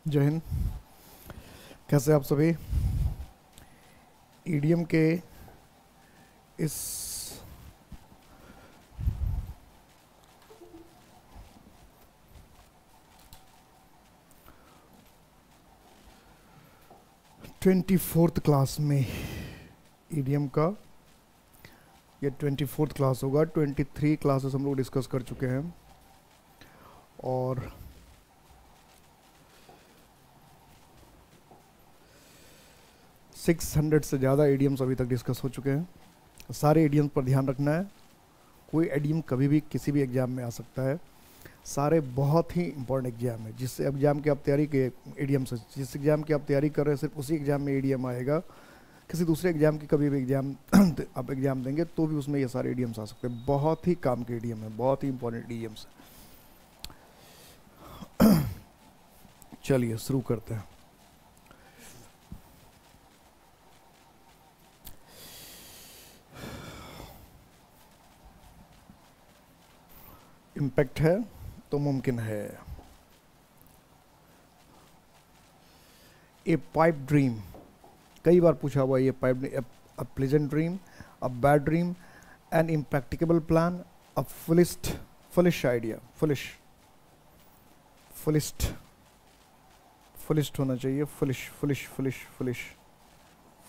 जय हिंद। कैसे आप सभी? ईडीएम के इस ट्वेंटी फोर्थ क्लास में ईडीएम का ये 24th क्लास होगा। 23 क्लासेस हम लोग डिस्कस कर चुके हैं और सिक्स 600 से ज़्यादा ईडीएम्स अभी तक डिस्कस हो चुके हैं। सारे ईडीएम्स पर ध्यान रखना है। कोई ईडीएम कभी भी किसी भी एग्ज़ाम में आ सकता है। सारे बहुत ही इंपॉर्टेंट एग्जाम है। जिस एग्ज़ाम की आप तैयारी के ईडीएम से, जिस एग्ज़ाम की आप तैयारी कर रहे हैं सिर्फ उसी एग्ज़ाम में ईडीएम आएगा। किसी दूसरे एग्जाम की कभी भी एग्जाम आप एग्जाम देंगे तो भी उसमें ये सारे ईडीएम्स आ सकते हैं। बहुत ही काम के ईडीएम है, बहुत ही इंपॉर्टेंट ईडीएम्स है। चलिए शुरू करते हैं। इम्पैक्ट है तो मुमकिन है। ए पाइप ड्रीम, कई बार पूछा हुआ ये pipe. A pleasant dream, a bad dream, an impracticable plan, a foolish idea. Foolest होना चाहिए।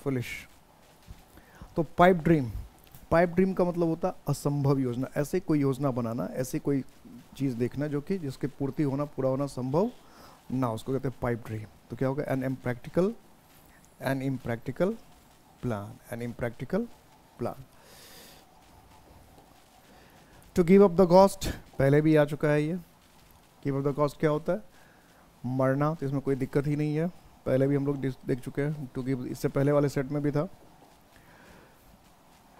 फुलिश। तो पाइप ड्रीम का मतलब होता है असंभव योजना। ऐसे कोई योजना बनाना, ऐसे कोई चीज़ देखना जो कि जिसके पूर्ति होना, पूरा होना संभव ना, उसको कहते हैं पाइप ड्रीम। तो क्या होगा? An impractical plan. To give up the ghost, पहले भी आ चुका है ये। गिव अप द गॉस्ट क्या होता है? मरना। तो इसमें कोई दिक्कत ही नहीं है, पहले भी हम लोग देख चुके हैं। टू गिव, इससे पहले वाले सेट में भी था।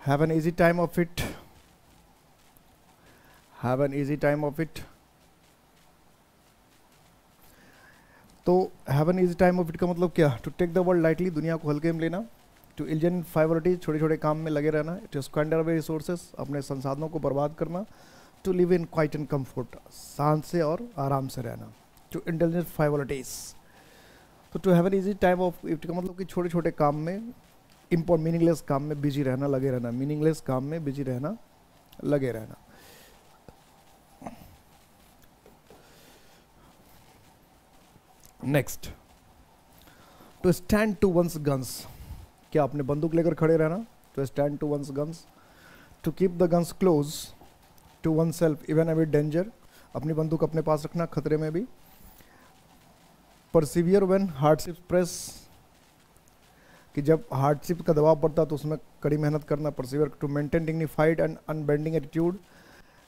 Have an easy time of it. तो have an easy time of it का मतलब क्या? To take the world lightly, दुनिया को हल्के में लेना। टू इंजन इन फ्राइवलिटीज, छोटे छोटे काम में लगे रहना। टू स्क्वेंडर अवे रिसोर्सेस, अपने संसाधनों को बर्बाद करना। To live in quiet and comfort, शांत से और आराम से रहना। To indulge in frivolities. तो to have an easy time of it का मतलब कि छोटे छोटे काम में, मीनिंगलेस काम में बिजी रहना, लगे रहना। मीनिंगलेस काम में बिजी रहना, लगे रहना। Next, to stand to one's guns, क्या अपने बंदूक लेकर खड़े रहना? To stand to one's guns. To keep the guns close to oneself even amid danger, अपनी बंदूक अपने पास रखना खतरे में भी। परसिवियर व्हेन हार्डशिप प्रेस, कि जब हार्डशिप का दबाव पड़ता तो उसमें कड़ी मेहनत करना। Persevere. To maintain dignified and unbending attitude,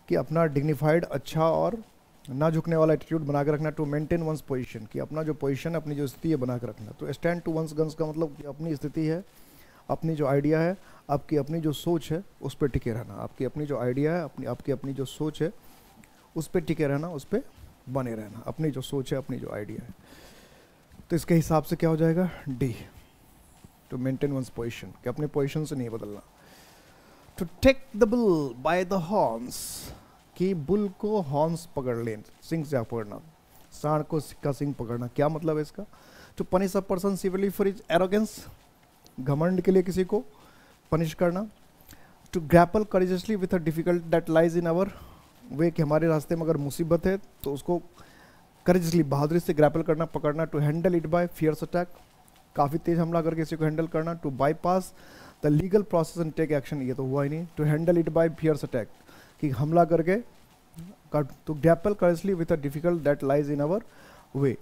कि अपना डिग्निफाइड, अच्छा और ना झुकने वाला एटीट्यूड बना के रखना। टू मेंटेन वंस पोजीशन, कि अपना जो पोजीशन, अपनी जो स्थिति है बना के रखना। तो स्टैंड टू वंस गन्स का मतलब कि अपनी स्थिति है, अपनी जो आइडिया है, आपकी अपनी जो सोच है, उस पर टिके रहना। आपकी अपनी जो आइडिया है, आपकी अपनी जो सोच है, उस पर टिके रहना, उस पर बने रहना। अपनी जो सोच है, अपनी जो आइडिया है। तो इसके हिसाब से क्या हो जाएगा? D. To maintain one's position, कि अपने पोजीशन से नहीं बदलना। To take the bull by the horns, कि बुल को हॉर्न्स पकड़ लें, सिंग से पकड़ना। सांड को का सिंग पकड़ना। क्या मतलब है इसका? To punish a person severely for his arrogance, घमंड के लिए किसी को पनिश करना। To grapple courageously with a difficult that lies in our way, कि हमारे रास्ते में अगर मुसीबत है तो उसको करेजियसली, बहादुरी से ग्रैपल करना, पकड़ना। To handle it by fierce attack, काफ़ी तेज हमला करके किसी को हैंडल करना। To bypass the legal process and take action, ये तो हुआ ही नहीं। To handle it by fierce attack, कि हमला करके। To grapple courageously with a difficult that lies in our way.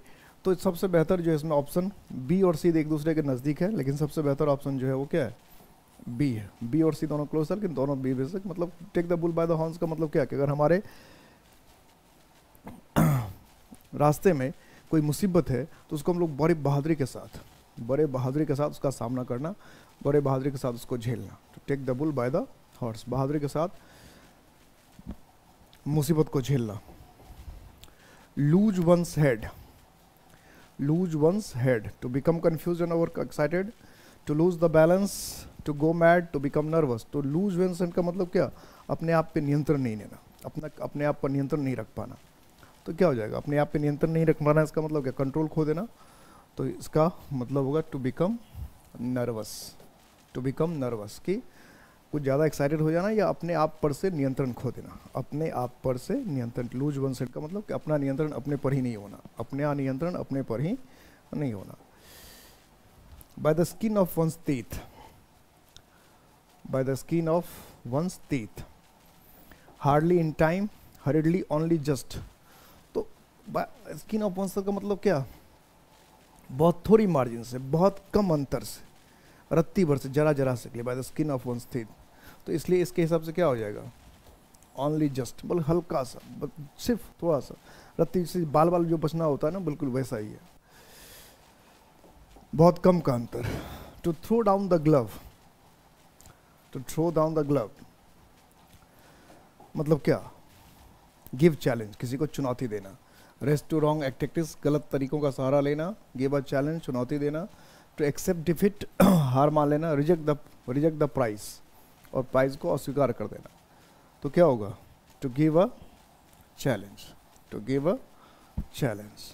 तो सबसे बेहतर जो इसमें ऑप्शन बी और सी एक दूसरे के नज़दीक है, लेकिन सबसे बेहतर ऑप्शन जो है वो क्या है? बी है। बी और सी दोनों क्लोज है, लेकिन दोनों बी बेसिक। मतलब take the bull by the horns का मतलब क्या? कि अगर हमारे रास्ते में कोई मुसीबत है तो उसको हम लोग बड़े बहादुरी के साथ उसका सामना करना, बड़े बहादुरी के साथ उसको झेलना। तो take the bull by the horse, बहादुरी के साथ मुसीबत को झेलना। Lose one's head, to become confuse and over excited. To lose the balance, to go mad, to become nervous. तो लूज वंस हेड का मतलब क्या? अपने आप पे नियंत्रण नहीं लेना, अपने आप पर नियंत्रण नहीं रख पाना। तो क्या हो जाएगा, अपने आप पे नियंत्रण नहीं रख पाना, इसका मतलब क्या, कंट्रोल खो देना। तो इसका मतलब होगा to become nervous, to become nervous, कि कुछ ज़्यादा एक्साइटेड हो जाना या अपने आप पर से नियंत्रण खो देना, अपने आप पर से नियंत्रण, लूज वन साइड का मतलब कि अपना नियंत्रण अपने पर ही नहीं होना, अपने नियंत्रण अपने पर ही नहीं होना। By the skin of one's teeth, by the skin of one's teeth, hardly in time, hardly only just. तो स्किन ऑफ वंस का मतलब क्या, बहुत थोड़ी मार्जिन से, बहुत कम अंतर से, रत्ती भर से, जरा जरा से के लिए, by the skin of one's teeth. तो इसलिए इसके हिसाब से क्या हो जाएगा, ओनली जस्ट, बोल हल्का सा, सिर्फ थोड़ा सा, रत्ती से बाल बाल जो बचना होता है ना, बिल्कुल वैसा ही है, बहुत कम का अंतर। To throw down the glove, to throw down the glove मतलब क्या, गिव चैलेंज, किसी को चुनौती देना। रेस्ट टू रॉन्ग एक्टिविटीज, गलत तरीकों का सहारा लेना। गिव अ चैलेंज, चुनौती देना। टू एक्सेप्ट डिफीट, हार मान लेना। रिजेक्ट द प्राइज, और प्राइज को अस्वीकार कर देना। तो क्या होगा, to give a challenge, to give a challenge.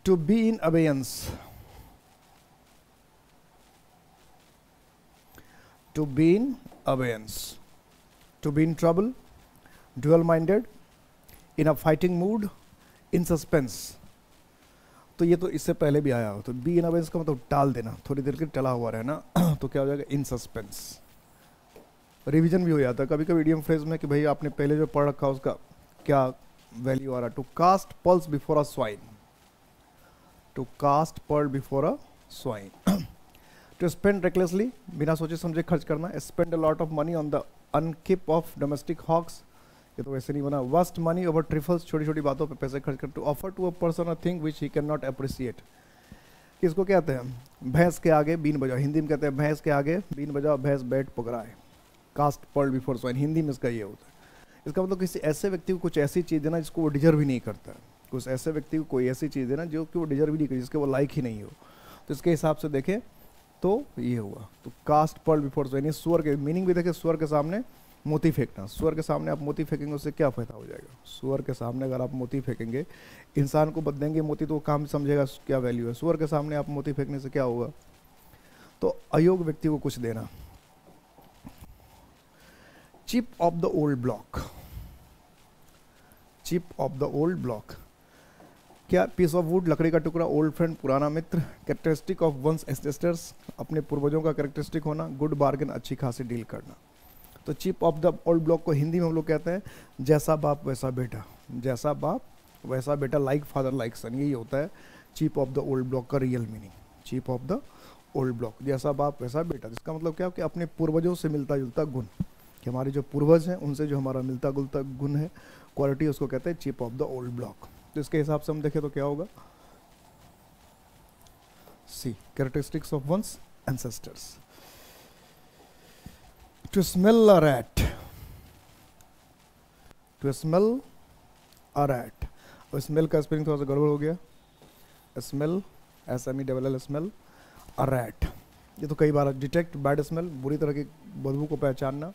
To be in abeyance, to be in abeyance. To be in trouble, dual minded, in a fighting mood, in suspense. तो ये तो इससे पहले भी आया हो। तो बी इन अबेयंस का मतलब टाल देना, थोड़ी देर के टला हुआ रहना। तो क्या हो जाएगा, इन सस्पेंस। रिवीजन भी हो जाता है कभी कभी इडियम फ्रेज में कि भाई आपने पहले जो पढ़ रखा उसका क्या वैल्यू आ रहा। To cast pearls before a swine, to cast pearl before a swine. To spend recklessly, बिना सोचे समझे खर्च करना। Spend a lot of money on the upkeep of domestic hawks, ये तो वैसे नहीं बना। वेस्ट मनी ओवर ट्रिफल्स, छोटी छोटी बातों पे पैसे खर्च कर। To offer to a person a thing which he can not appreciate, किसको कहते हैं, भैंस के आगे बीन बजाओ। हिंदी में कहते हैं भैंस के आगे बीन बजाओ, भैंस बैठ पकड़ाए। Cast pearl before swine, Hindi में इसका ये होता है। इसका मतलब किसी ऐसे व्यक्ति को कुछ ऐसी चीज़ देना जिसको वो डिजर्व ही नहीं करता है। कुछ ऐसे व्यक्ति को कोई ऐसी चीज़ देना जो कि वो डिजर्व ही नहीं करती, जिसके वो लाइक ही नहीं हो। तो इसके हिसाब से देखें तो ये हुआ। तो कास्ट पर्ल बिफोर स्वाइन, सुअर के मीनिंग भी देखें, सुअर के सामने मोती फेंकना। सुअर के सामने आप मोती फेंकेंगे उससे क्या फायदा हो जाएगा। सुअर के सामने अगर आप मोती फेंकेंगे, इंसान को बदलेंगे मोती तो वो काम समझेगा क्या वैल्यू है। सुअर के सामने आप मोती फेंकने से क्या होगा। तो अयोग्य व्यक्ति को कुछ देना। Chip off the old block, chip off the old block क्या, पीस ऑफ वुड, लकड़ी का टुकड़ा। ओल्ड फ्रेंड, पुराना मित्र। कैरेक्टरिस्टिक ऑफ वंस एंसेस्टर्स, अपने पूर्वजों का कैरेक्टरिस्टिक होना। गुड बार्गेन, अच्छी खासी डील करना। तो chip off the old block को हिंदी में हम लोग कहते हैं जैसा बाप वैसा बेटा, जैसा बाप वैसा बेटा, लाइक फादर लाइक सन, यही होता है chip off the old block का real meaning. Chip off the old block, जैसा बाप वैसा बेटा। इसका मतलब क्या, कि अपने पूर्वजों से मिलता जुलता गुण, कि हमारे जो पूर्वज हैं उनसे जो हमारा मिलता जुलता गुण है, क्वालिटी, उसको कहते हैं chip off the old block. तो इसके हिसाब से हम देखें तो क्या होगा, see characteristics of one's ancestors. To smell a rat, to smell a rat. और स्मेल का स्पेलिंग थोड़ा सा गड़बड़ हो गया, smell SMELL, smell a rat. ये तो कई बार। डिटेक्ट बैड स्मेल, बुरी तरह की बदबू को पहचानना।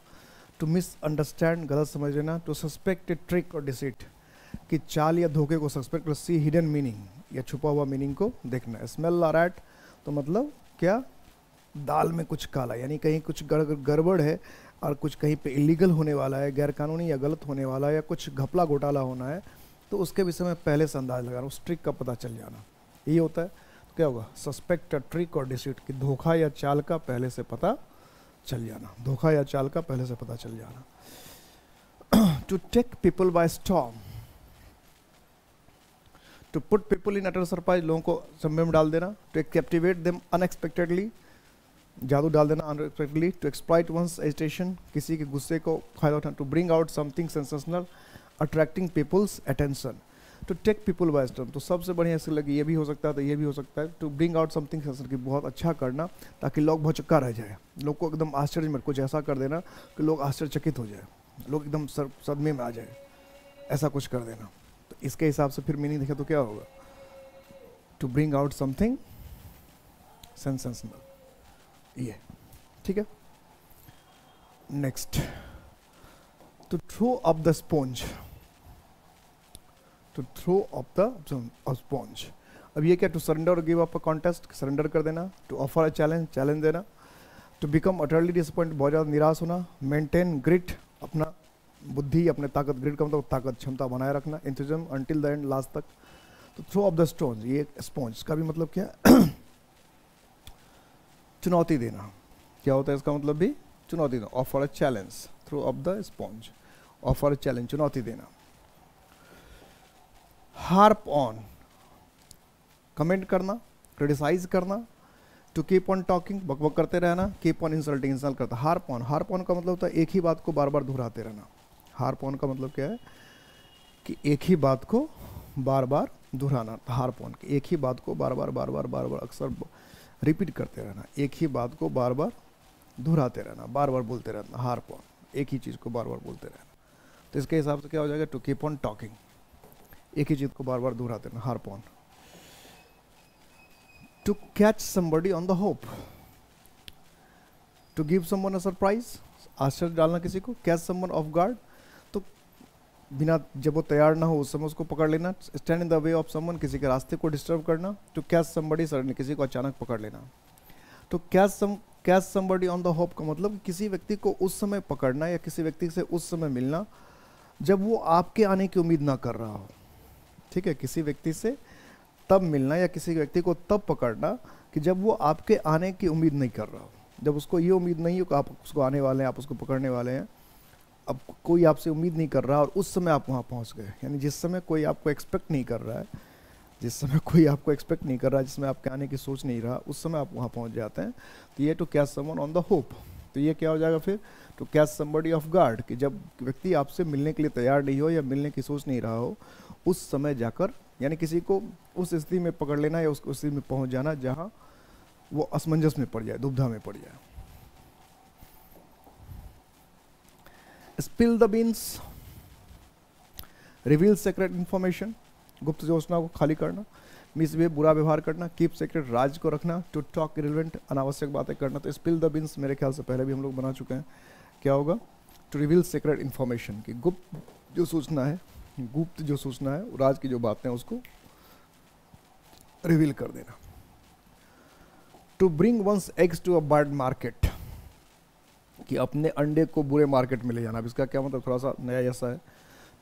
टू मिस अंडरस्टैंड, गलत समझ लेना। टू सस्पेक्ट ट्रिक और डिसीट, कि चाल या धोखे को सस्पेक्ट। सी हिडन मीनिंग, या छुपा हुआ मीनिंग को देखना। स्मेल अ रैट तो मतलब क्या, दाल में कुछ काला, यानी कहीं कुछ गड़बड़ है और कुछ कहीं पे इलीगल होने वाला है, गैरकानूनी या गलत होने वाला है, या कुछ घपला घोटाला होना है, तो उसके विषय में पहले से अंदाज लगाना, उस ट्रिक का पता चल जाना, यही होता है। तो क्या होगा, सस्पेक्ट ट्रिक और डिसीट, कि धोखा या चाल का पहले से पता चल जाना, धोखा या चाल का पहले से पता चल जाना। To take people by storm, to put people in utter surprise, लोगों को संभ्रम में डाल देना। टू कैप्टिवेट देम अनएक्सपेक्टेडली, जादू डाल देना unexpectedly. To exploit one's agitation, किसी के गुस्से को फायदा उठाना। To bring out something sensational, attracting people's attention. To take people by storm, तो सबसे बढ़िया ऐसे लगे, ये भी हो सकता है तो ये भी हो सकता है। To bring out something sensational, की बहुत अच्छा करना ताकि लोग बहुत चक्का रह जाए, लोग को एकदम आश्चर्य में, कुछ ऐसा कर देना कि लोग आश्चर्यचकित हो जाए, लोग एकदम सदमे में आ जाए, ऐसा कुछ कर देना। तो इसके हिसाब से फिर मीनिंग देखें तो क्या होगा, to bring out something sensational, ये ठीक है। Next, to throw up the sponge, to throw up the sponge. अब ये क्या, टू सरेंडर और give up a contest, surrender कर देना, to offer a challenge, challenge देना, टू बिकम अटरली डिसअपॉइंट, बहुत ज़्यादा निराश होना, मेंटेन ग्रिट, अपना बुद्धि, अपने ताकत, ग्रिट का मतलब ताकत, क्षमता बनाए रखना, एंथुजिज्म अंटिल द एंड, लास्ट तक। तो थ्रो अप द स्टोन्स, ये स्पॉन्ज का भी मतलब क्या है चुनौती देना। क्या होता है इसका मतलब भी, चुनौती देना, offer a challenge, throw up the sponge, offer a challenge, चुनौती देना। हार्प ऑन, कमेंट करना, क्रिटिसाइज करना, टू कीप ऑन टॉकिंग, बकबक करते रहना, कीप ऑन इंसल्टिंग, इंसल्ट करता। हार्प ऑन, हार्प ऑन का मतलब होता है एक ही बात को बार बार दोहराते रहना। हार्प ऑन का मतलब क्या है कि एक ही बात को बार बार दोहराना। हार्प ऑन, एक ही बात को बार बार अक्सर रिपीट करते रहना, एक ही बात को बार बार दोहराते रहना, बार बार बोलते रहना। हार्प ऑन, एक ही चीज़ को बार बार बोलते रहना। तो इसके हिसाब से क्या हो जाएगा, टू कीप ऑन टॉकिंग, एक ही चीज़ को बार बार दोहराते रहना, harp on. To catch somebody on the hope, to give someone a surprise, आश्चर्य डालना किसी को, catch someone off guard, तो बिना जब वो तैयार ना हो उस समय उसको पकड़ लेना, stand in the way of someone, किसी के रास्ते को डिस्टर्ब करना, to catch somebody suddenly, किसी को अचानक पकड़ लेना। तो catch somebody on the hope का मतलब किसी व्यक्ति को उस समय पकड़ना या किसी व्यक्ति से उस समय मिलना जब वो आपके आने की उम्मीद ना कर रहा हो। ठीक है, किसी व्यक्ति से तब मिलना या किसी व्यक्ति को तब पकड़ना कि जब वो आपके आने की उम्मीद नहीं कर रहा हो, जब उसको ये उम्मीद नहीं हो कि आप उसको आने वाले हैं, आप उसको पकड़ने वाले हैं, अब कोई आपसे उम्मीद नहीं कर रहा और उस समय आप वहाँ पहुँच गए। यानी जिस समय कोई आपको एक्सपेक्ट नहीं कर रहा है, जिस समय कोई आपको एक्सपेक्ट नहीं कर रहा है, जिसमें आपके आने की सोच नहीं रहा, उस समय आप वहाँ पहुँच जाते हैं। तो ये to catch someone on the hop. तो ये क्या हो जाएगा फिर, to catch somebody off guard, कि जब व्यक्ति आपसे मिलने के लिए तैयार नहीं हो या मिलने की सोच नहीं रहा हो, उस समय जाकर, यानी किसी को उस स्थिति में पकड़ लेना या उस स्थिति में पहुंच जाना जहां वो असमंजस में पड़ जाए, दुविधा में पड़ जाए। Spill the beans, reveal secret information, गुप्त योजना को खाली करना, मिसबिहेव, बुरा व्यवहार करना, कीप सीक्रेट, राज को रखना, टू टॉक इररिलेवेंट, अनावश्यक बातें करना। तो स्पिल द बीन्स मेरे ख्याल से पहले भी हम लोग बना चुके हैं। क्या होगा, टू रिवील सीक्रेट इंफॉर्मेशन, की गुप्त जो सूचना है, गुप्त जो सूचना है, राज की जो बातें हैं उसको रिवील कर देना। To bring one's eggs to a bad market, कि अपने अंडे को बुरे मार्केट में ले जाना। अब इसका क्या मतलब, थोड़ा सा नया जैसा है।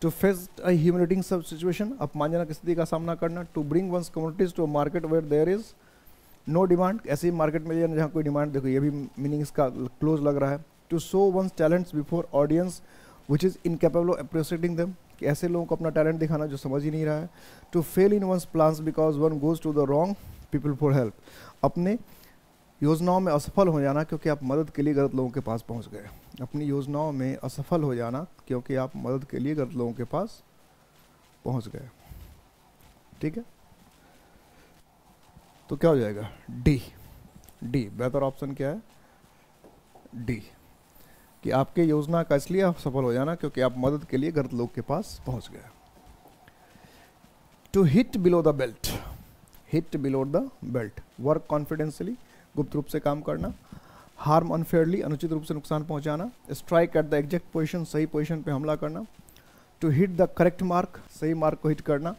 टू फेस अ ह्यूमिलेटिंग सब सिचुएशन, अपमानजनक स्थिति का सामना करना। To bring one's communities to a market where there is no demand, ऐसी मार्केट में ले जाना जहाँ कोई डिमांड, देखो ये भी मीनिंग इसका क्लोज लग रहा है। To show one's talents before audience which is incapable of appreciating them, कि ऐसे लोगों को अपना टैलेंट दिखाना जो समझ ही नहीं रहा है। To fail in one's plans because one goes to the wrong people for help, अपने योजनाओं में असफल हो जाना क्योंकि आप मदद के लिए गलत लोगों के पास पहुंच गए। अपनी योजनाओं में असफल हो जाना क्योंकि आप मदद के लिए गलत लोगों के पास पहुंच गए। ठीक है, तो क्या हो जाएगा, डी। डी बेहतर ऑप्शन क्या है, डी, कि आपके योजना का इसलिए आप सफल हो जाना क्योंकि आप मदद के लिए गलत लोग के पास पहुंच गए। To hit below the belt, hit below the belt, work confidentially, गुप्त रूप से काम करना। हार्म अनफेयरली, अनुचित रूप से नुकसान पहुंचाना। Strike at the exact position, सही पोजीशन पे हमला करना। To hit the correct mark, सही मार्क को हिट करना।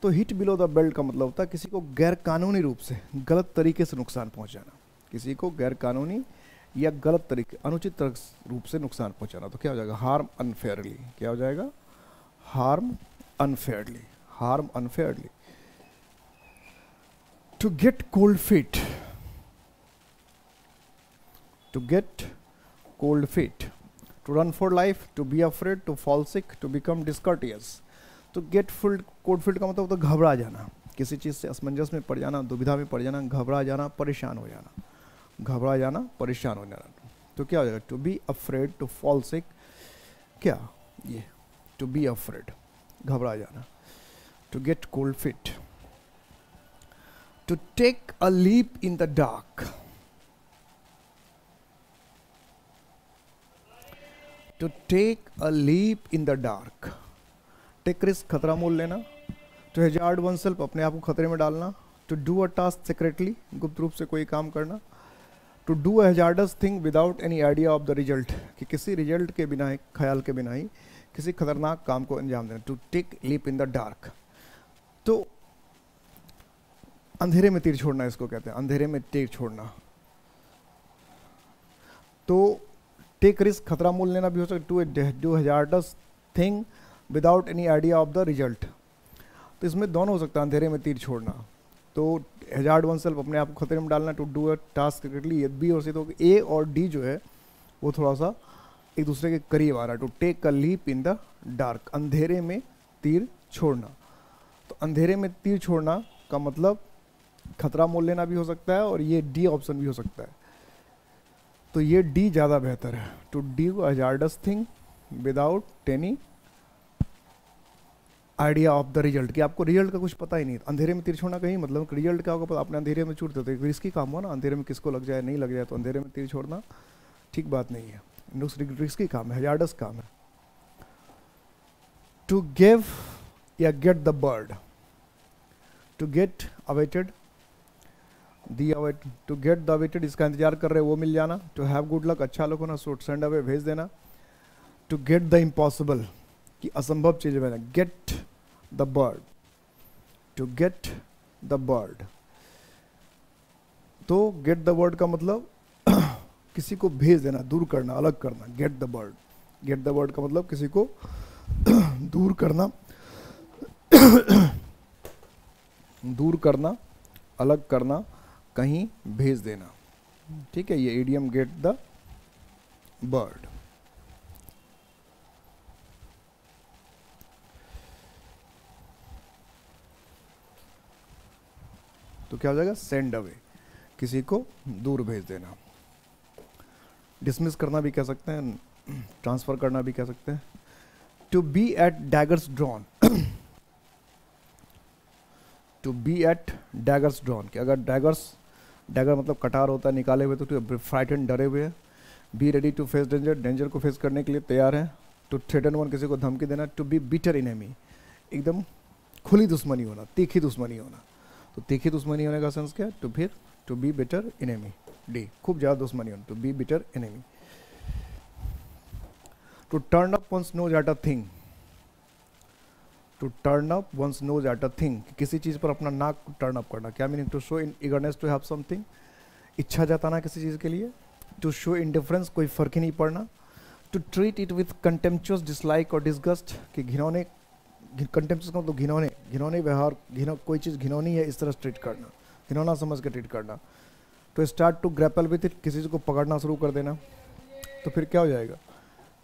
तो हिट बिलो द बेल्ट का मतलब होता है किसी को गैर कानूनी रूप से, गलत तरीके से नुकसान पहुंचाना, किसी को गैर कानूनी या गलत तरीके, अनुचित रूप से नुकसान पहुंचाना। तो क्या हो जाएगा, हार्म अनफेयरली। क्या हो जाएगा, harm unfairly, harm unfairly. To get cold feet, to get cold feet. To run for life, to be afraid, to fall sick, to become discourteous. तो गेट कोल्ड फीट का मतलब होता है घबरा जाना, किसी चीज़ से असमंजस में पड़ जाना, दुविधा में पड़ जाना, घबरा जाना, परेशान हो जाना, घबरा जाना, परेशान हो जाना। तो क्या हो जाएगा, to be afraid, to fall sick, क्या ये, टू बी अफ्रेड, घबरा जाना। To get cold feet. To take a leap in the dark, to take a leap in the dark, take risk, खतरा मोल लेना। टू हैजार्ड वन सेल्फ, अपने आप को खतरे में डालना। To do a task secretly, गुप्त रूप से कोई काम करना। To do a hazardous thing without any idea of the result, कि किसी रिजल्ट के बिना ही, ख्याल के बिना ही किसी खतरनाक काम को अंजाम देना, to take leap in the dark. तो अंधेरे में तीर छोड़ना इसको कहते हैं, अंधेरे में तीर छोड़ना। तो टेक रिस्क, खतरा मोल लेना भी हो सकता है, to do hazardous thing without any idea of the result. तो इसमें दोनों हो सकता है, अंधेरे में तीर छोड़ना, तो हैजार्ड वन सेल्फ, अपने आप को खतरे में डालना, टू डू अ टास्क क्रिकेटली, ये बी और सी। तो ए और डी जो है वो थोड़ा सा एक दूसरे के करीब आ रहा है, to take a leap in the dark, अंधेरे में तीर छोड़ना। तो अंधेरे में तीर छोड़ना का मतलब खतरा मोल लेना भी हो सकता है, और ये डी ऑप्शन भी हो सकता है। तो ये डी ज़्यादा बेहतर है, to do a hazardous thing without any idea of the result, कि आपको रिजल्ट का कुछ पता ही नहीं। अंधेरे में तीर छोड़ना कहीं मतलब रिजल्ट क्या होगा, आपने अंधेरे में छूटते तो रिस्की काम हो ना, अंधेरे में किसको लग जाए नहीं लग जाए, तो अंधेरे में तीर छोड़ना ठीक बात नहीं है, रिस्की काम है, हैजार्डस काम है। टू गिव या get the bird, to get awaited, to get the awaited, इसका इंतजार कर रहे वो मिल जाना। टू हैव गुड लक, अच्छा लक होना, सो सेंड अवे, भेज देना। टू गेट द इम्पॉसिबल, कि असंभव चीज बना, get the bird, to get the bird. तो गेट द बर्ड का मतलब किसी को भेज देना, दूर करना, अलग करना, gate the bird. Gate the bird का मतलब किसी को दूर करना दूर करना, अलग करना, कहीं भेज देना, ठीक है, ये इडियम गेट द बर्ड। तो क्या हो जाएगा, सेंड अवे, किसी को दूर भेज देना। डिसमिस करना भी कह सकते हैं, ट्रांसफर करना भी कह सकते हैं। To be at daggers drawn, to be at daggers drawn, कि अगर डैगर मतलब कटार होता है निकाले हुए, तो फ्राइटन, डरे हुए हैं। Be ready to face danger, danger को फेस करने के लिए तैयार है। टू थ्रेटन वन, किसी को धमकी देना। टू बी बिटर इनेमी, एकदम खुली दुश्मनी होना, तीखी दुश्मनी होना। तो तीखी दुश्मनी होने का सेंस क्या है, टू बी बिटर इनेमी, डी, खूब ज़्यादा दुश्मनी होना, to be bitter enemy. To turn up one's nose at a thing, to turn up one's nose at a thing, किसी चीज़ पर अपना नाक टर्न अप करना। क्या meaning, to show in eagerness to have something, इच्छा जताना किसी चीज़ के लिए। टू शो इंडिफरेंस, कोई फर्क ही नहीं पड़ना। To treat it with contemptuous dislike और डिसगस्ट, कि घिनौने, कंटेम्पचुअस का मतलब घिनौने, घिनौने व्यवहार, कोई चीज़ घिनौनी है इस तरह ट्रीट करना, घिनौना समझ के ट्रीट करना। तो start to grapple with it, किसी चीज़ को पकड़ना शुरू कर देना। तो फिर क्या हो जाएगा,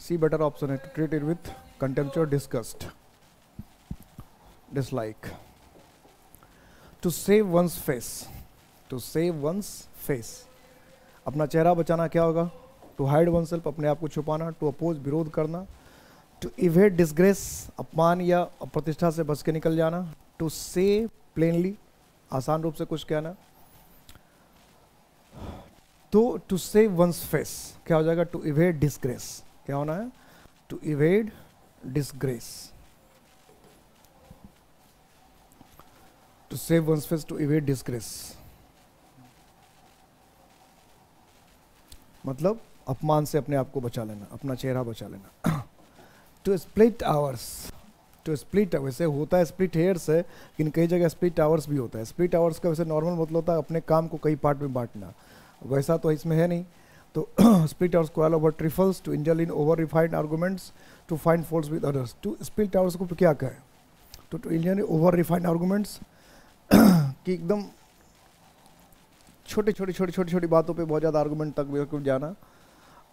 सी बेटर ऑप्शन है, to treat it with contemptuous disgust, dislike. To save one's face, to save one's face, अपना चेहरा बचाना क्या होगा, टू हाइड वन सेल्फ, अपने आप को छुपाना। टू अपोज, विरोध करना। टू इवेट डिसग्रेस, अपमान या अप्रतिष्ठा से बच के निकल जाना। टू से प्लेनली, आसान रूप से कुछ कहना। तो टू सेव वंस फेस क्या हो जाएगा, टू इवेट डिसग्रेस, क्या होना है, to evade disgrace. To save one's face, to evade disgrace, मतलब अपमान से अपने आप को बचा लेना, अपना चेहरा बचा लेना। To split hours, to split, वैसे होता है स्प्लिट हेयर्स है, लेकिन कई जगह स्प्लिट आवर्स भी होता है। स्प्लिट आवर्स का वैसे नॉर्मल मतलब होता है अपने काम को कई पार्ट में बांटना, वैसा तो इसमें है नहीं। तो स्प्लिट आवर्स को all over trifles, to indulge in over refined arguments, to find faults with others. To split hairs को क्या कहें, to indulge in over refined arguments, कि एकदम छोटी बातों पे बहुत ज़्यादा आर्गूमेंट तक जाना।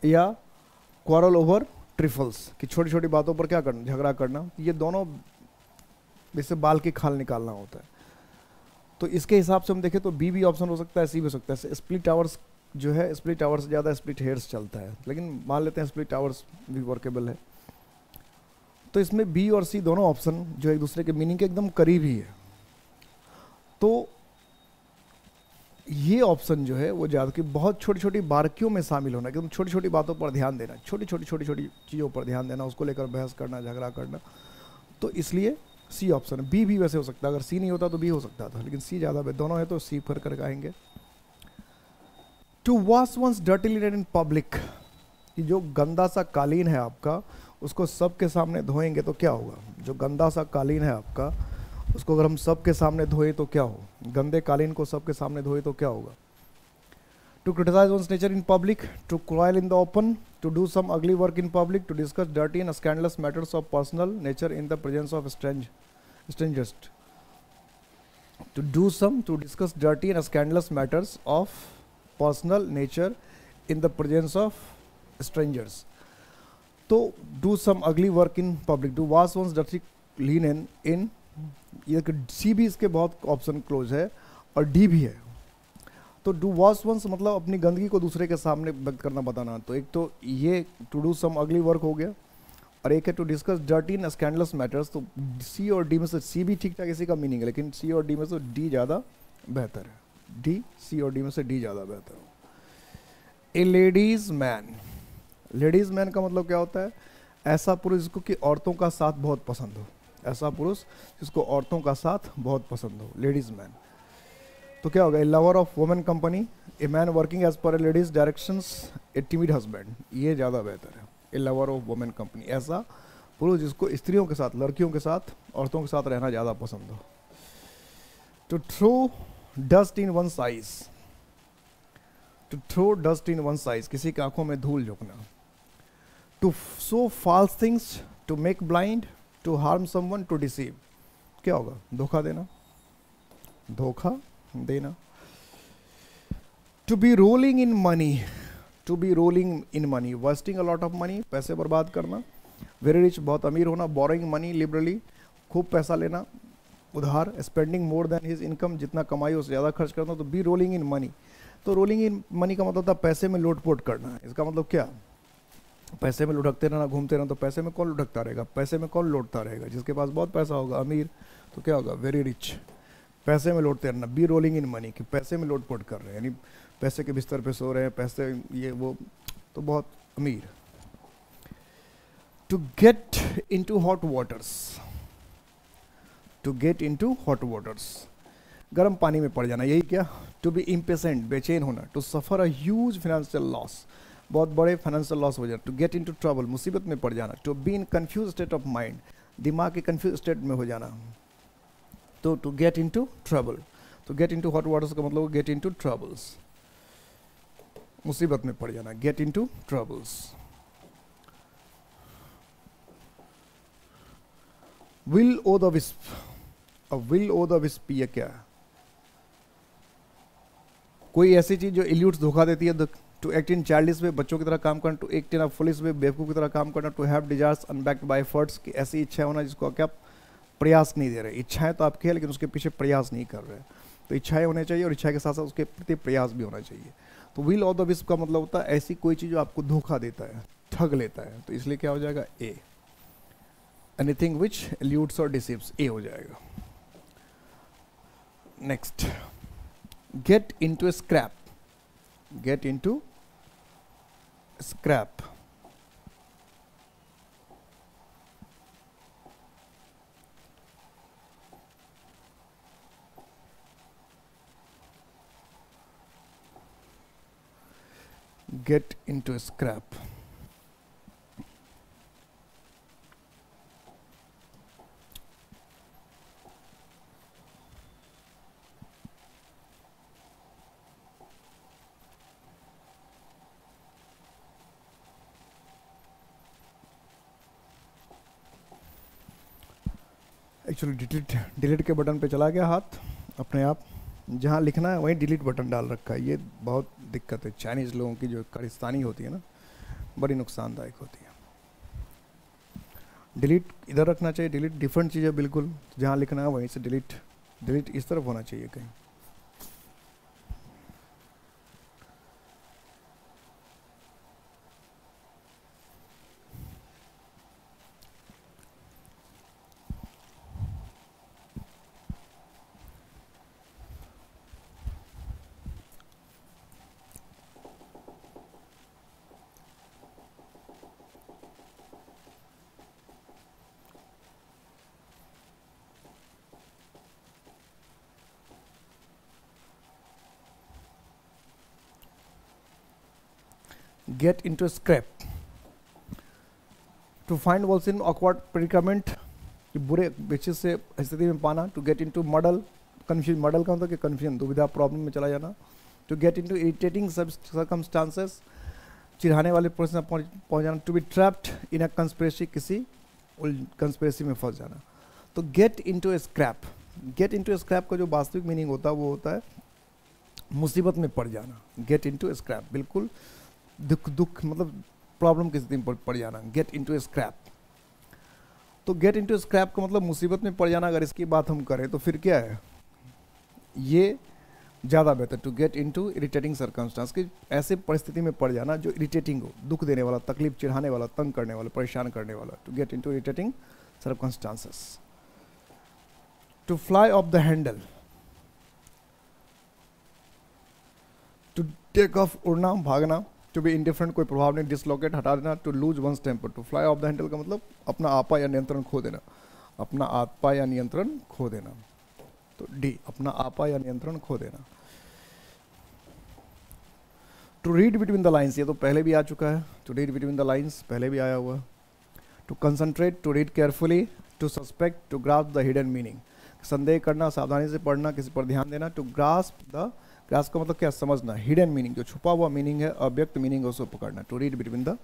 या क्वारल ओवर ट्रिफल्स, कि छोटी छोटी बातों पर क्या करना, झगड़ा करना। ये दोनों जैसे बाल की खाल निकालना होता है। तो इसके हिसाब से हम देखें तो बी भी ऑप्शन हो सकता है, सी भी हो सकता है। स्प्लिट आवर्स जो है, स्प्लिट आवर्स से ज़्यादा स्प्लिट हेयर्स चलता है, लेकिन मान लेते हैं स्प्लिट आवर्स भी वर्केबल है। तो इसमें बी और सी दोनों ऑप्शन जो एक दूसरे के मीनिंग के एकदम करीब ही है। तो ये ऑप्शन जो है वो ज़्यादा कि बहुत छोटी छोटी बारीकियों में शामिल होना, एकदम छोटी छोटी बातों पर ध्यान देना, छोटी छोटी चीज़ों पर ध्यान देना, उसको लेकर बहस करना, झगड़ा करना। तो इसलिए सी ऑप्शन है। बी भी वैसे हो सकता है, अगर सी नहीं होता तो बी हो सकता था, लेकिन सी ज़्यादा दोनों है तो सी पर करके आएंगे। To wash one's dirty linen in public, कि जो गंदा सा कालीन है आपका उसको सबके सामने धोएंगे तो क्या होगा? जो गंदा सा कालीन है आपका उसको अगर हम सबके सामने धोए तो क्या हो? गंदे कालीन को सबके सामने धोए तो क्या होगा? To criticise one's nature in public, to quarrel in the open, to do some ugly work in public, to discuss dirty and scandalous matters of personal nature in the presence of strangers. To discuss dirty and scandalous matters of personal nature in the presence of strangers. तो do some ugly work in public, to wash one's dirty linen in, ये सी भी इसके बहुत option close है और D भी है। तो डू वॉश वंस मतलब अपनी गंदगी को दूसरे के सामने व्यक्त करना, बताना। तो एक तो ये टू डू सम अगली वर्क हो गया, और एक है to discuss dirty and scandalous matters. तो सी और डी में से सी भी ठीक ठाक इसी का मीनिंग है, लेकिन सी और डी में से डी ज़्यादा बेहतर है। डी, सी और डी में से डी ज़्यादा बेहतर है। ए लेडीज मैन, लेडीज मैन का मतलब क्या होता है? ऐसा पुरुष जिसको कि औरतों का साथ बहुत पसंद हो, ऐसा पुरुष जिसको औरतों का साथ बहुत पसंद हो, लेडीज मैन। तो क्या होगा? A lover of women company, a man working as per a lady's directions, a timid husband, ये ज़्यादा बेहतर है। A lover of women company, ऐसा पुरुष जिसको स्त्रियों के साथ, लड़कियों के साथ, औरतों के साथ रहना ज़्यादा पसंद हो। To throw dust in one's eyes, to throw dust in one's eyes, किसी की आंखों में धूल झोंकना। To sow false things, to make blind, to harm someone, to deceive, क्या होगा? धोखा देना, धोखा देना। To be rolling in money, to be rolling in money, wasting a lot of money, पैसे बर्बाद करना। वेरी रिच, बहुत अमीर होना। बोरोइंग मनी लिबरली, खूब पैसा लेना उधार। Spending more than his income, जितना कमाई उससे ज़्यादा खर्च करना। तो बी रोलिंग इन मनी, तो रोलिंग इन मनी का मतलब था पैसे में लोटपोट करना। इसका मतलब क्या? पैसे में लुढ़कते रहना, घूमते रहना। तो पैसे में कौन लुढ़कता रहेगा? पैसे में कौन लौटता रहेगा? जिसके पास बहुत पैसा होगा, अमीर। तो क्या होगा? वेरी रिच, पैसे में लौटते रहना। बी रोलिंग इन मनी, कि पैसे में लोटपोट कर रहे हैं, यानी पैसे के बिस्तर पे सो रहे हैं, पैसे ये वो, तो बहुत अमीर। To get in to hot waters, to get in to hot waters, गर्म पानी में पड़ जाना, यही क्या? टू बी इम्पेशेंट, बेचैन होना। To suffer a huge financial loss, बहुत बड़े फाइनेंशियल लॉस हो जाना। To get in to trouble, मुसीबत में पड़ जाना। To be in confuse state of mind, दिमाग के कन्फ्यूज स्टेट में हो जाना। तो to get in to trouble, तो get in to hot waters का मतलब गेट इन टू ट्रबल्स, मुसीबत में पड़ जाना, get in to troubles. Will o' the wisp, अब विल ओ द विस्प ये क्या है? कोई ऐसी चीज जो इल्यूट्स धोखा देती है। To act in childish way, बच्चों की तरह काम करना। To act in a foolish way, बेवकूफ की तरह काम करना। To have desires unbacked by efforts, की ऐसी इच्छा होना जिसको क्या प्रयास नहीं दे रहे। इच्छाएं तो आपकी है लेकिन उसके पीछे प्रयास नहीं कर रहे। तो इच्छाएं होनी चाहिए और इच्छा के साथ साथ उसके प्रति प्रयास भी होना चाहिए। तो विल ऑफ द विस्प का मतलब होता है ऐसी कोई चीज जो आपको धोखा देता है, ठग लेता है। तो इसलिए क्या हो जाएगा? ए। एनीथिंग विच एल्यूड्स और डिसीव्स, ए हो जाएगा। Next, gate into scrap, get into scrap, get into a scrap. Actually delete के बटन पे चला गया हाथ अपने आप, जहाँ लिखना है वहीं डिलीट बटन डाल रखा है। ये बहुत दिक्कत है चाइनीज़ लोगों की, जो कारस्तानी होती है ना, बड़ी नुकसानदायक होती है। डिलीट इधर रखना चाहिए, डिलीट डिफरेंट चीज़ है बिल्कुल, जहाँ लिखना है वहीं से डिलीट, डिलीट इस तरफ होना चाहिए कहीं। Get into scrape, to find walls in awkward predicament, बुरे विचित से स्थिति में पाना. To get into muddle, confusion, muddle का मतलब कि कन्फ्यूजन, दुविधा, प्रॉब्लम में चला जाना. To get into irritating circumstances, चिढ़ाने वाले परिस्थिति में पहुंच जाना. To be trapped in a conspiracy, किसी कंस्पिरेसी में फंस जाना. तो get into a scrape, get into a scrape का जो वास्तविक मीनिंग होता है वो होता है मुसीबत में पड़ जाना. गेट इनटू ए स्क्रैप, बिल्कुल दुख मतलब प्रॉब्लम की स्थिति में पड़ जाना. Gate into a scrap. तो गेट इनटू स्क्रैप का मतलब मुसीबत में पड़ जाना. अगर इसकी बात हम करें तो फिर क्या है, ये ज़्यादा बेहतर. To get into irritating circumstance, कि ऐसे परिस्थिति में पड़ जाना जो इरिटेटिंग हो, दुख देने वाला, तकलीफ, चिढ़ाने वाला, तंग करने वाला, परेशान करने वाला. To get into irritating circumstances. To fly off the handle, to take off, उड़ना, भागना. टू बी इंडिफरेंट, कोई प्रभाव नहीं, डिसलोकेट, हटा देना. To lose one's temper. To fly off the handle का मतलब अपना आपा या नियंत्रण खो देना, अपना आपा या नियंत्रण खो देना. तो डी, अपना आपा या नियंत्रण खो देना. To read between the lines, ये तो पहले भी आ चुका है. To read between the lines पहले भी आया हुआ है. To concentrate, to read carefully. To suspect, to grasp the hidden meaning, संदेह करना, सावधानी से पढ़ना, किसी पर ध्यान देना. टू ग्रास्प द, ग्रास्प का मतलब क्या, समझना. हिडन मीनिंग, जो छुपा हुआ मीनिंग है, अव्यक्त मीनिंग है, उसको पकड़ना. To read between the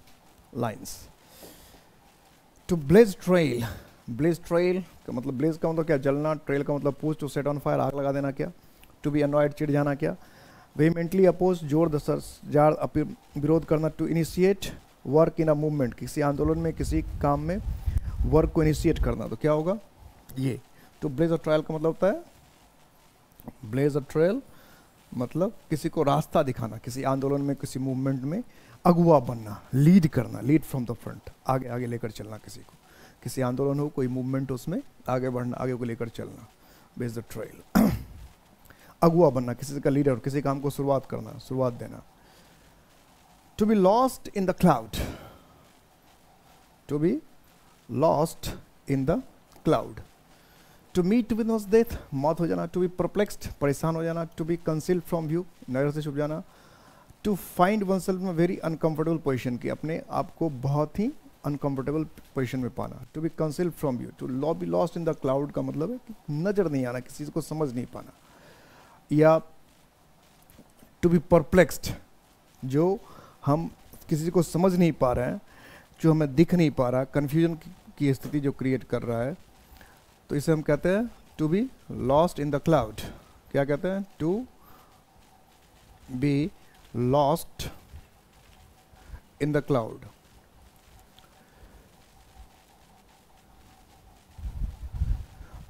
lines. To blaze trail, blaze trail का मतलब, ब्लेज का मतलब क्या, जलना, ट्रेल का मतलब पूछ. टू सेट ऑन फायर, आग लगा देना क्या. टू बी अनॉयड, चिढ़ जाना क्या. वेहेमेंटली अपोज, जोर जार, विरोध करना. To initiate work in a movement, किसी आंदोलन में, किसी काम में वर्क को इनिशिएट करना. तो क्या होगा ये. टू ब्लेज अ ट्रेल का मतलब होता है, ब्लेज अ ट्रेल मतलब किसी को रास्ता दिखाना, किसी आंदोलन में, किसी मूवमेंट में अगुवा बनना, लीड करना, लीड फ्रॉम द फ्रंट, आगे आगे लेकर चलना किसी को. किसी आंदोलन हो, कोई मूवमेंट हो, उसमें आगे बढ़ना, आगे को लेकर चलना. Base the trail. अगुवा बनना, किसी का लीडर, किसी काम को शुरुआत करना, शुरुआत देना. To be lost in the cloud, to be lost in the cloud. To meet with one's death, मौत हो जाना. टू बी परप्लेक्स्ड, परेशान हो जाना. To be concealed from view, नजर से छुप जाना. टू फाइंड वन सेल्फ में वेरी अनकंफर्टेबल पोजीशन की, अपने आप को बहुत ही अनकंफर्टेबल पोजीशन में पाना. To be concealed from view. To be lost in the cloud का मतलब है कि नजर नहीं आना, किसी को समझ नहीं पाना. या टू बी परप्लेक्स्ड, जो हम किसी को समझ नहीं पा रहे हैं, जो हमें दिख नहीं पा रहा, कन्फ्यूजन की स्थिति जो क्रिएट कर रहा है, तो इसे हम कहते हैं to be lost in the cloud. क्या कहते हैं, to be lost in the cloud.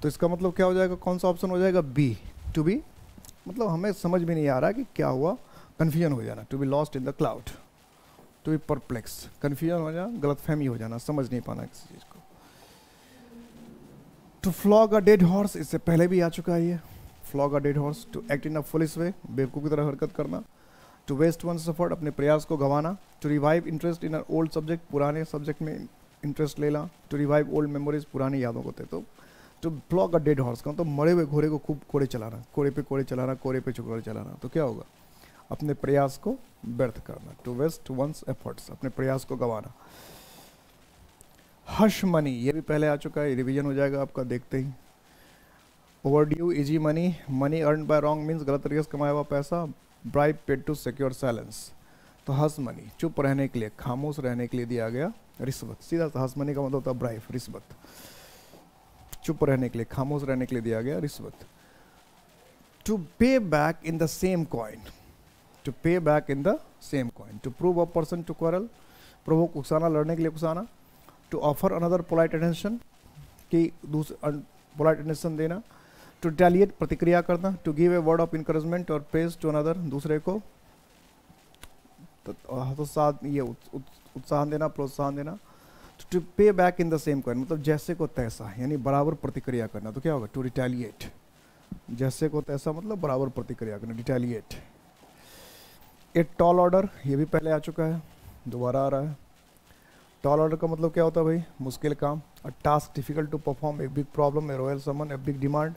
तो इसका मतलब क्या हो जाएगा, कौन सा ऑप्शन हो जाएगा, बी. टू बी मतलब हमें समझ में नहीं आ रहा कि क्या हुआ, कन्फ्यूजन हो जाना. To be lost in the cloud. To be perplex, confusion हो जाना, गलतफहमी हो जाना, समझ नहीं पाना किसी चीज़ को. To flog a dead horse, इससे पहले भी आ चुका है ये. Flog a dead horse. To act in a foolish way, बेवकूफ़ की तरह हरकत करना. टू वेस्ट वंस एफर्ट, अपने प्रयास को गंवाना. To revive interest in a old subject, पुराने सब्जेक्ट में इंटरेस्ट लेना. टू रिवाइव ओल्ड मेमोरीज, पुरानी यादों को. तो to flog a dead horse का तो मरे हुए घोड़े को खूब कोड़े चलाना, कोड़े पे कोड़े चलाना, कोड़े पे चुकोड़े चलाना. तो क्या होगा, अपने प्रयास को व्यर्थ करना. टू वेस्ट वंस एफर्ट्स, अपने प्रयास को गंवाना. हश मनी, ये भी पहले आ चुका है, रिवीजन हो जाएगा आपका देखते ही. Overdue, easy money, money earn by wrong means, गलत तरीके से कमाया हुआ पैसा. Bribe paid to secure silence. तो हस मनी, चुप रहने के लिए, खामोश रहने के लिए दिया गया रिश्वत. सीधा हस मनी का मतलब होता है ब्राइब, रिश्वत. चुप रहने के लिए, खामोश रहने के लिए दिया गया रिश्वत. To pay back in the same coin, to pay back in the same coin. To prove a person to quarrel, provoke, उकसाना, लड़ने के लिए उकसाना. To offer another polite attention, कि दूसरे पोलाइट अटेंशन देना. टू रिटेलिएट, प्रतिक्रिया करना. To give a word of encouragement और प्रेज टू अनदर, दूसरे को हतोत्साह, ये उत्साहन देना, प्रोत्साहन देना. To pay back in the same coin मतलब जैसे को तैसा, यानी बराबर प्रतिक्रिया करना. तो क्या होगा, टू रिटेलिएट. जैसे को तैसा मतलब बराबर प्रतिक्रिया करना, रिटेलिएट. ए टॉल ऑर्डर, ये भी पहले आ चुका है, दोबारा आ रहा है. टॉल ऑर्डर का मतलब क्या होता है भाई, मुश्किल काम. A task difficult to perform, a big problem, a royal summon, a big demand.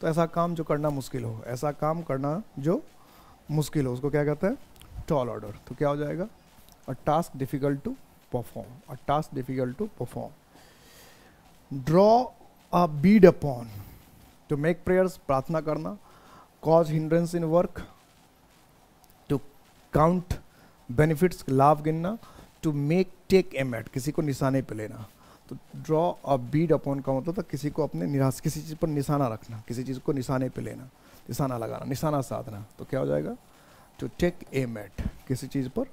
तो ऐसा काम जो करना मुश्किल हो, ऐसा काम करना जो मुश्किल हो, उसको क्या कहते हैं, टॉल ऑर्डर. तो क्या हो जाएगा, a task difficult to perform, a task difficult to perform. Draw a bead upon, to make prayers, प्रार्थना करना. Cause hindrance in work, to count benefits, लाभ गिनना. To make take aim at, किसी को निशाने पे लेना. तो ड्रॉ अ बीड अपॉन का मतलब था किसी को अपने निराश, किसी चीज़ पर निशाना रखना, किसी चीज़ को निशाने पे लेना, निशाना लगाना, निशाना साधना. तो क्या हो जाएगा? टू टेक एम एट, किसी चीज़ पर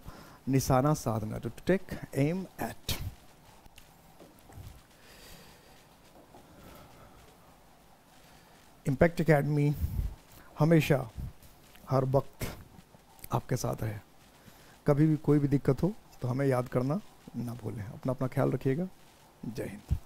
निशाना साधना. To take aim at. Impact academy हमेशा हर वक्त आपके साथ है. कभी भी कोई भी दिक्कत हो तो हमें याद करना ना भूलें. अपना ख्याल रखिएगा. जय हिंद.